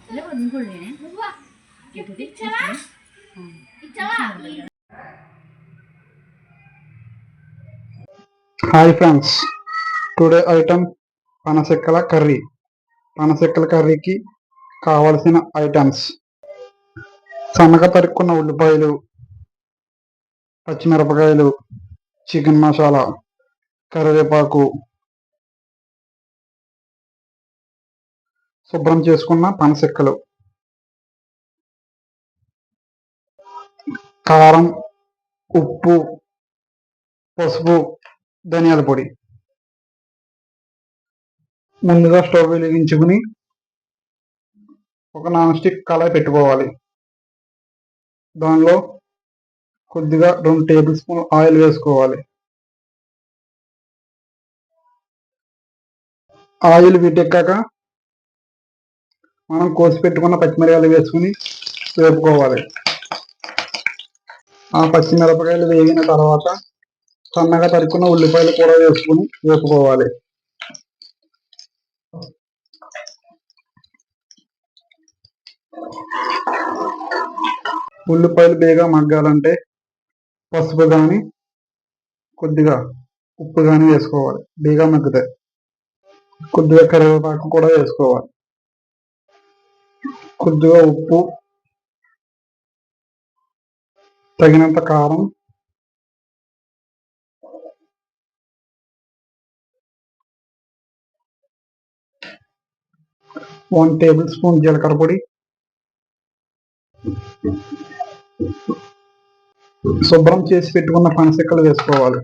Hi friends, today item పనసెక్కల curry. పనసెక్కల కర్రీకి కావలసిన ఐటమ్స్: సన్నగా తరుక్కున్న ఉల్లిపాయలు, పచ్చిమిరపకాయలు, చికెన్ మసాలా, కరివేపాకు, శుభ్రం చేసుకున్న పనసెక్కలు, కారం, ఉప్పు, పసుపు, ధనియాల పొడి. ముందుగా స్టవ్ వెలిగించుకుని ఒక నాన్ స్టిక్ కళాయి పెట్టుకోవాలి. దానిలో కొద్దిగా 2 టేబుల్ స్పూన్ ఆయిల్ వేసుకోవాలి. ఆయిల్ వీటెక్కాక మనం కోసి పెట్టుకున్న పచ్చిమిరపకాయలు వేసుకుని వేపుకోవాలి. ఆ పచ్చిమిరపకాయలు వేగిన తర్వాత సన్నగా తరుక్కున్న ఉల్లిపాయలు కూడా వేసుకుని వేపుకోవాలి. ఉల్లిపాయలు బేగా మగ్గాలంటే పసుపు కానీ కొద్దిగా ఉప్పు కానీ వేసుకోవాలి. బేగా మగ్గుతాయి. కొద్దిగా కరివేపాకు కూడా వేసుకోవాలి. కొద్దిగా ఉప్పు, తగినంత కారం, వన్ టేబుల్ స్పూన్ జీలకర్ర పొడి, శుభ్రం చేసి పెట్టుకున్న పనసెక్కలు వేసుకోవాలి.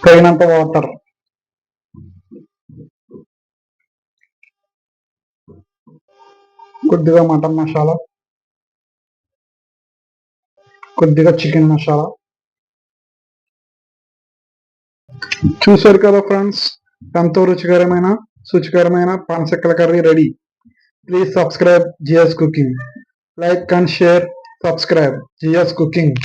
తగినంత వాటర్, కొద్దిగా మటన్ మసాలా, కొద్దిగా చికెన్ మసాలా. చూశారు కదా ఫ్రెండ్స్, ఎంతో రుచికరమైన పనసెక్కల curry ready. Please subscribe GS cooking. Like and share, subscribe GS cooking.